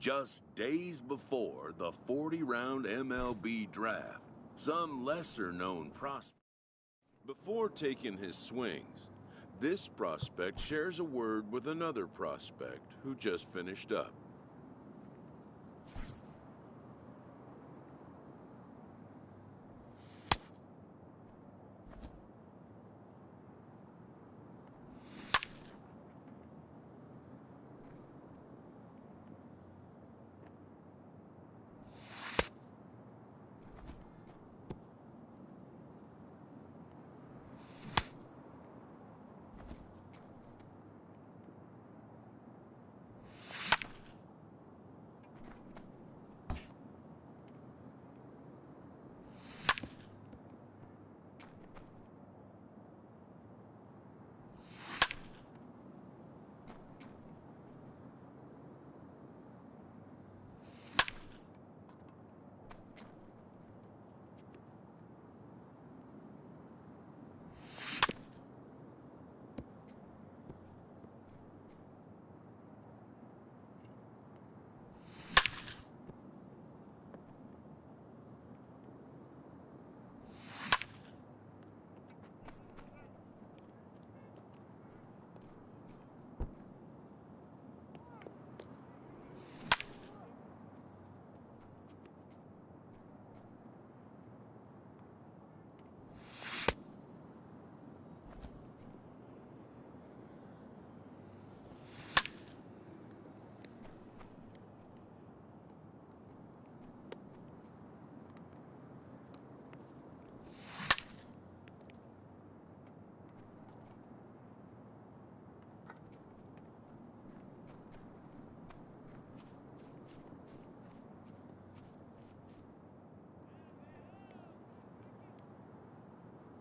Just days before the 40-round MLB draft, some lesser-known prospect. Before taking his swings, this prospect shares a word with another prospect who just finished up.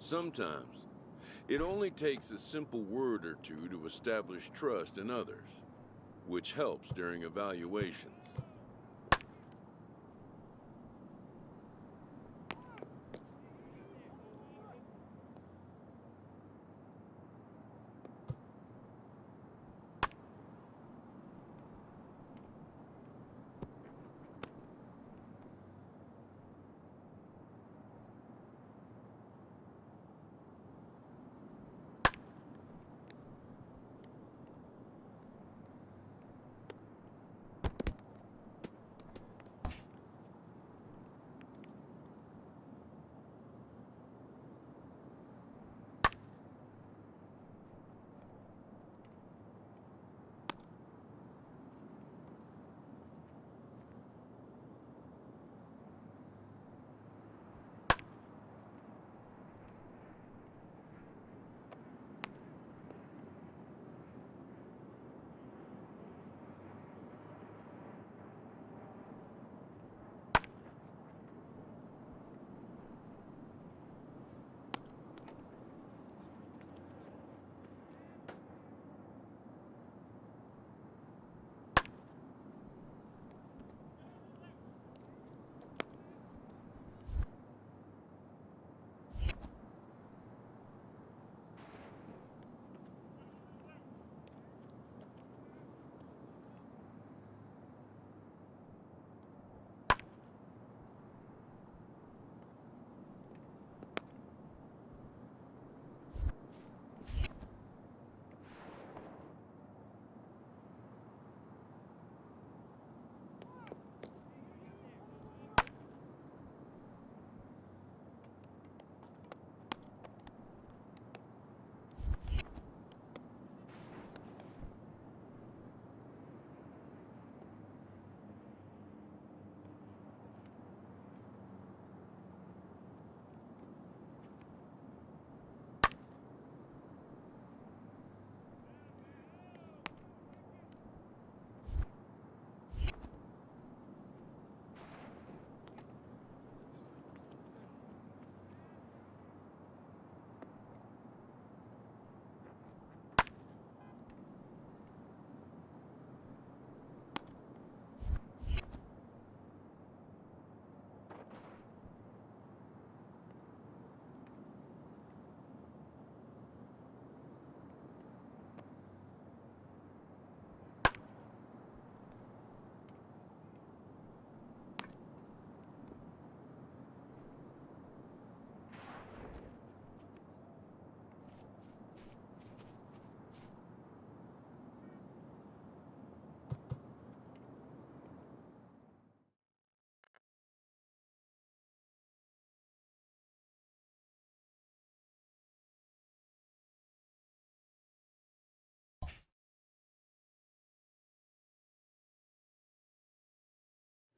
Sometimes, it only takes a simple word or two to establish trust in others, which helps during evaluations.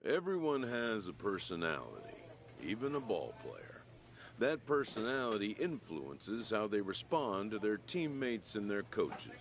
Everyone has a personality, even a ball player. That personality influences how they respond to their teammates and their coaches.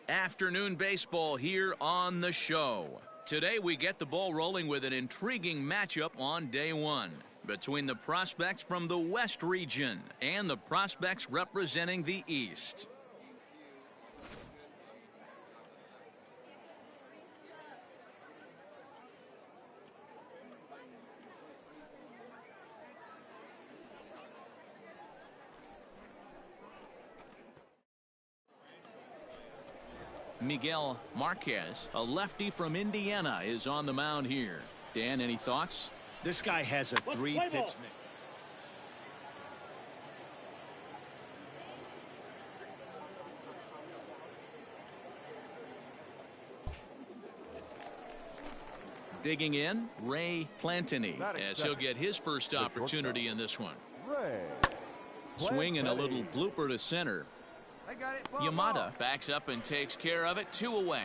Afternoon baseball here on the show. Today we get the ball rolling with an intriguing matchup on day one between the prospects from the West region and the prospects representing the East. Miguel Marquez, a lefty from Indiana, is on the mound here. Dan, any thoughts? This guy has a three-pitch. Digging in, Ray Plantini, as he'll get his first opportunity in this one. Swing and a little blooper to center. I got it. Yamada backs up and takes care of it. 2 away.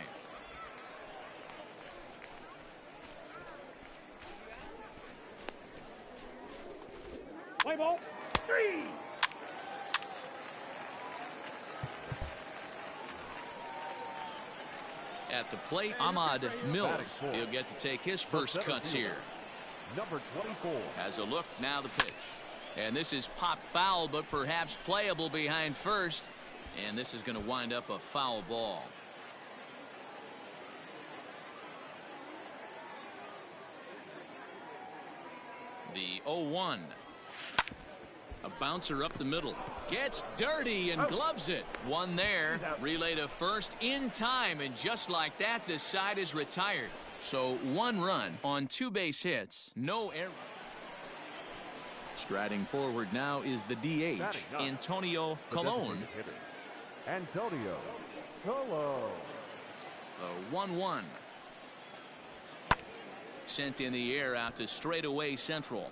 Play ball. 3. At the plate, Ahmad Mills. He'll get to take his first cuts here. Number 24. Has a look, now the pitch. And this is pop foul, but perhaps playable behind first. And this is going to wind up a foul ball. The 0-1. A bouncer up the middle. Gets dirty and gloves it. One there. Relay to first in time. And just like that, this side is retired. So 1 run on 2 base hits. No error. Striding forward now is the DH, Antonio Colon. Antonio Colon. The 1-1. Sent in the air out to straightaway central.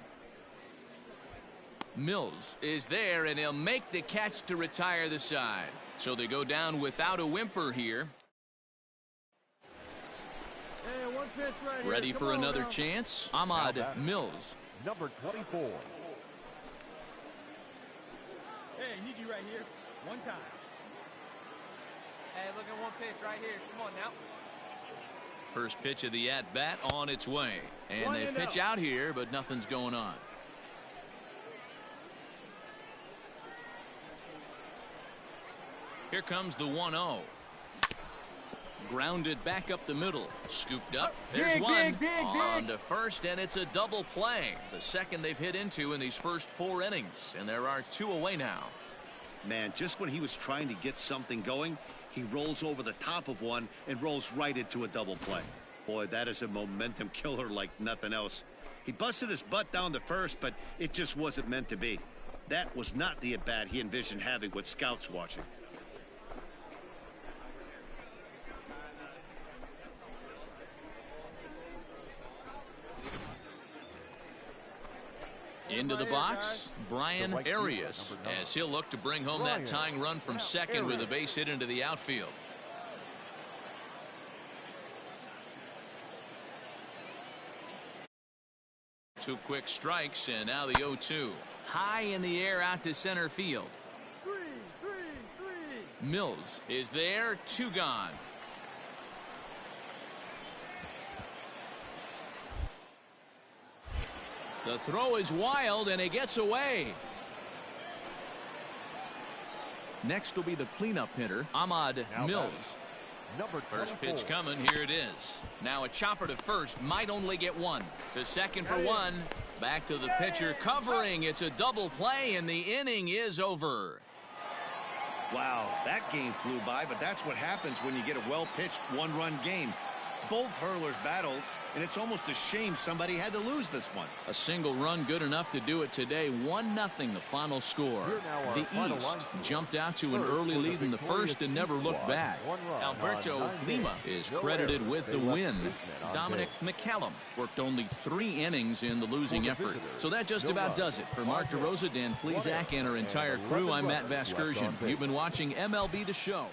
Mills is there, and he'll make the catch to retire the side. So they go down without a whimper here. Hey, 1 pitch right here. Ready for another chance? Ahmad Mills. Number 24. Hey, I need you right here. 1 time. Hey, look at 1 pitch right here. Come on now. First pitch of the at-bat on its way. And they pitch out here, but nothing's going on. Here comes the 1-0. Grounded back up the middle. Scooped up. There's one. On to first, and it's a double play. The second they've hit into in these first 4 innings. And there are 2 away now. Man, just when he was trying to get something going, he rolls over the top of one and rolls right into a double play. Boy, that is a momentum killer like nothing else. He busted his butt down to first, but it just wasn't meant to be. That was not the at-bat he envisioned having with scouts watching. Into the box, Brian Arias, as he'll look to bring home that tying run from second with a base hit into the outfield. Two quick strikes, and now the 0-2. High in the air out to center field. Mills is there, 2 gone. The throw is wild, and it gets away. Next will be the cleanup hitter, Ahmad Mills. First pitch coming. Here it is. Now a chopper to first. Might only get one. To second for one. Back to the pitcher covering. It's a double play, and the inning is over. Wow, that game flew by, but that's what happens when you get a well-pitched one-run game. Both hurlers battled, and it's almost a shame somebody had to lose this one. A single run good enough to do it today. 1-0 the final score. The East jumped out to an early lead in the first and never looked back. Alberto Lima is credited with the win. Dominic McCallum worked only 3 innings in the losing effort. So that just about does it. For Mark DeRosa, Dan Plesac, and our entire crew, I'm Matt Vasgersian. You've been watching MLB The Show.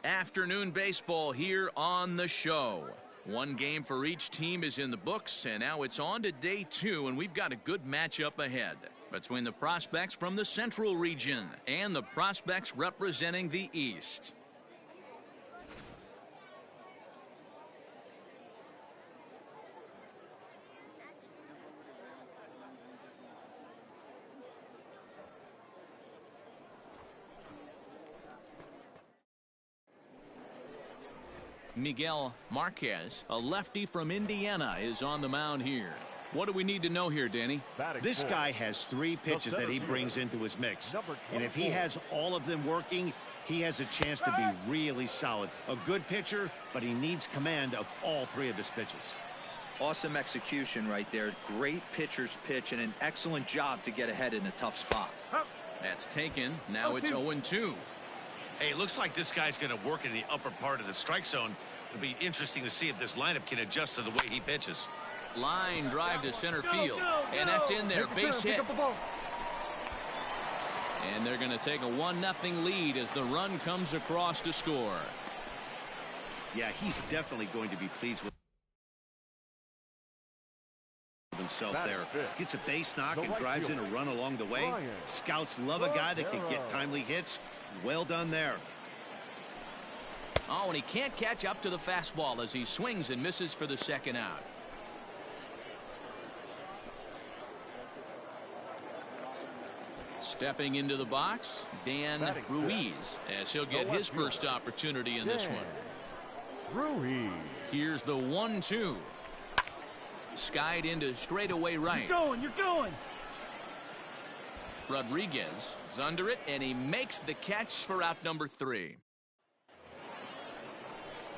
Afternoon baseball here on the show. One game for each team is in the books, and now it's on to day 2, and we've got a good matchup ahead between the prospects from the Central region and the prospects representing the East. Miguel Marquez, a lefty from Indiana, is on the mound here. What do we need to know here, Danny? This guy has 3 pitches that he brings into his mix. And if he has all of them working, he has a chance to be really solid. A good pitcher, but he needs command of all 3 of his pitches. Awesome execution right there. Great pitcher's pitch and an excellent job to get ahead in a tough spot. That's taken. Now it's 0-2. Hey, it looks like this guy's going to work in the upper part of the strike zone. It'll be interesting to see if this lineup can adjust to the way he pitches. Line drive to center field. And that's in there. Base hit. And they're going to take a 1-0 lead as the run comes across to score. Yeah, he's definitely going to be pleased with himself there. Gets a base knock and drives in a run along the way. Scouts love a guy that can get timely hits. Well done there. Oh, and he can't catch up to the fastball as he swings and misses for the second out. Stepping into the box, Dan Ruiz, as he'll get his first opportunity in this one. Here's the 1-2. Skied into straightaway right. You're going. Rodriguez is under it, and he makes the catch for out number 3.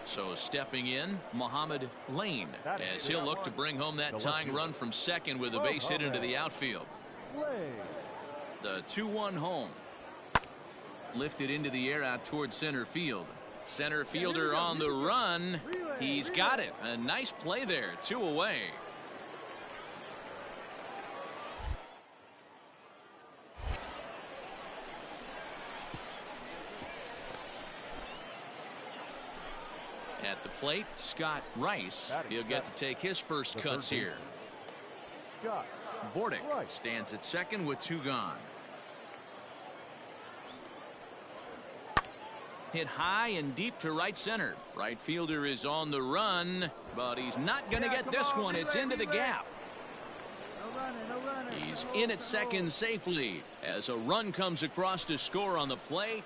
So stepping in, Muhammad Lane, as he'll look to bring home that tying run from second with a base hit into the outfield. The 2-1 home. Lifted into the air out towards center field. Center fielder on the run. He's got it. A nice play there. 2 away. At the plate, Scott Rice. He'll get to take his first cuts here. Bordick stands at second with 2 gone. Hit high and deep to right center. Right fielder is on the run, but he's not going to get this one. It's into the gap. He's in at second safely as a run comes across to score on the play.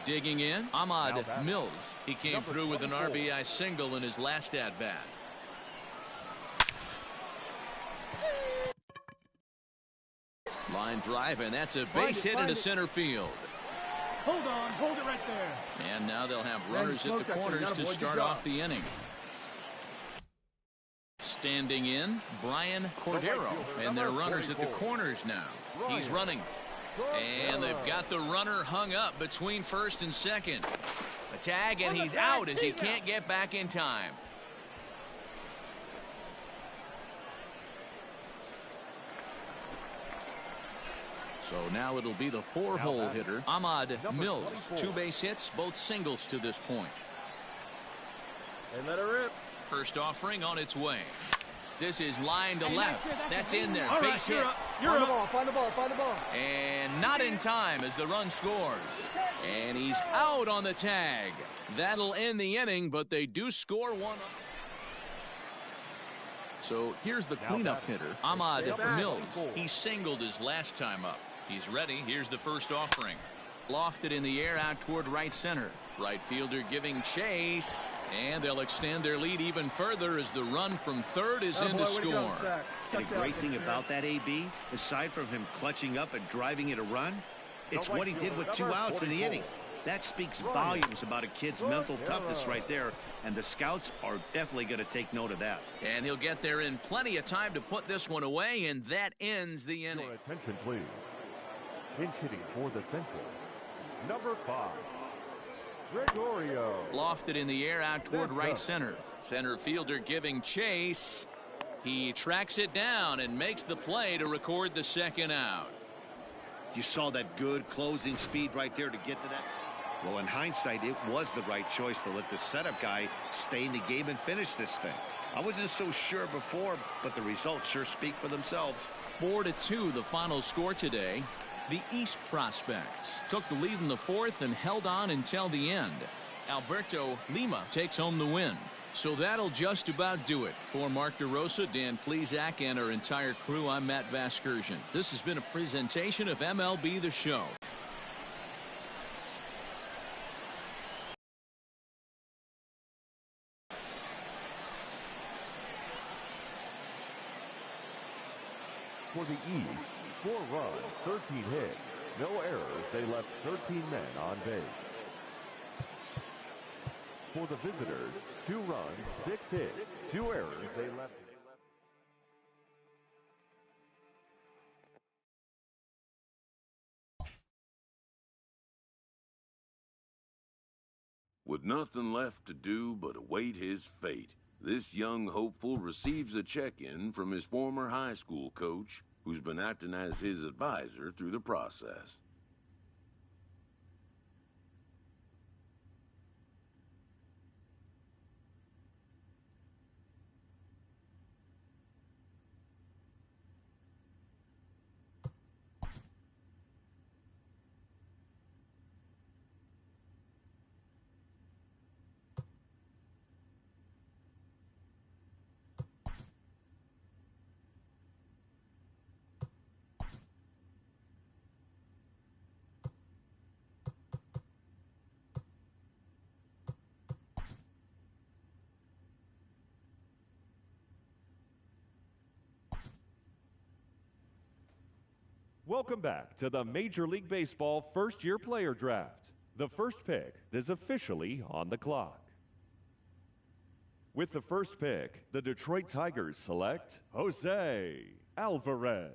Digging in, Ahmad Mills. He came through with an RBI single in his last at-bat. Line drive, and that's a base hit into center field. Hold it right there. And now they'll have runners at the corners to start off the inning. Standing in, Brian Cordero, and their runners at the corners now. He's running. And they've got the runner hung up between first and second. A tag, and he's out as he can't get back in time. So now it'll be the four-hole hitter, Ahmad Mills. 2 base hits, both singles to this point. And let her rip. First offering on its way. This is line to left. That's in there. All Base right, hit. You're up. Find the ball. And not in time as the run scores. And he's out on the tag. That'll end the inning, but they do score one. So here's the cleanup hitter, Ahmad Mills. He singled his last time up. He's ready. Here's the first offering. Lofted in the air out toward right center. Right fielder giving chase. And they'll extend their lead even further as the run from third is in to score. And the great thing about that, AB, aside from him clutching up and driving it a run, it's what he did with 2 outs in the inning. That speaks volumes about a kid's mental toughness right there, and the scouts are definitely going to take note of that. And he'll get there in plenty of time to put this one away, and that ends the inning. Your attention, please. Pinch hitting for the Central. Number 5, Gregorio. Lofted in the air out toward right center. Center fielder giving chase. He tracks it down and makes the play to record the second out. You saw that good closing speed right there to get to that. Well, in hindsight, it was the right choice to let the setup guy stay in the game and finish this thing. I wasn't so sure before, but the results sure speak for themselves. 4-2 the final score today. The East Prospects took the lead in the fourth and held on until the end. Alberto Lima takes home the win. So that'll just about do it. For Mark DeRosa, Dan Plesac, and our entire crew, I'm Matt Vasgersian. This has been a presentation of MLB The Show. For the East, 4 runs, 13 hits, no errors. They left 13 men on base. For the visitors, 2 runs, 6 hits, 2 errors. They left. With nothing left to do but await his fate, this young hopeful receives a check-in from his former high school coach, who's been acting as his advisor through the process. Welcome back to the Major League Baseball first-year player draft. The first pick is officially on the clock. With the first pick, the Detroit Tigers select Jose Alvarez,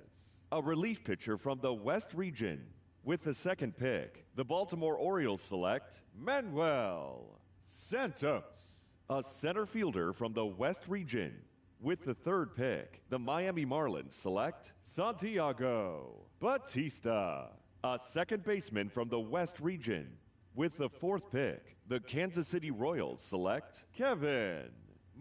a relief pitcher from the West region. With the second pick, the Baltimore Orioles select Manuel Santos, a center fielder from the West region. With the third pick, the Miami Marlins select Santiago Batista, a second baseman from the West region. With the fourth pick, the Kansas City Royals select Kevin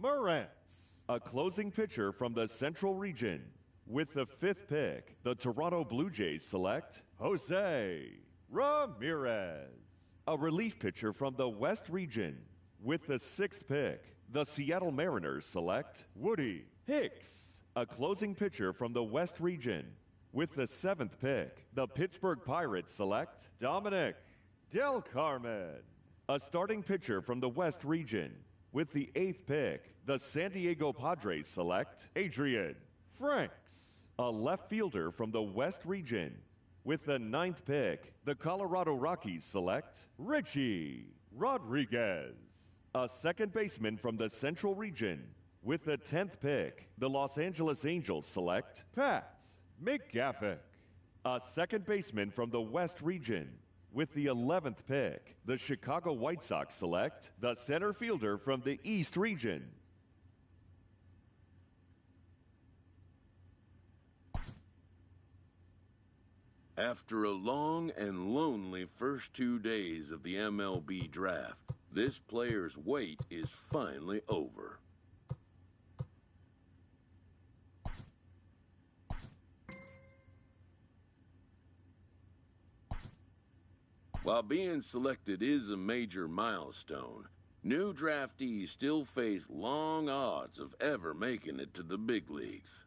Morantz, a closing pitcher from the Central region. With the fifth pick, the Toronto Blue Jays select Jose Ramirez, a relief pitcher from the West region. With the sixth pick, the Seattle Mariners select Woody Hicks, a closing pitcher from the West region. With the seventh pick, the Pittsburgh Pirates select Dominic Del Carmen, a starting pitcher from the West region. With the eighth pick, the San Diego Padres select Adrian Franks, a left fielder from the West region. With the 9th pick, the Colorado Rockies select Richie Rodriguez, a second baseman from the Central Region. With the 10th pick, the Los Angeles Angels select Pat McGaffick, a second baseman from the West Region. With the 11th pick, the Chicago White Sox select the center fielder from the East Region. After a long and lonely first 2 days of the MLB draft, this player's wait is finally over. While being selected is a major milestone, new draftees still face long odds of ever making it to the big leagues.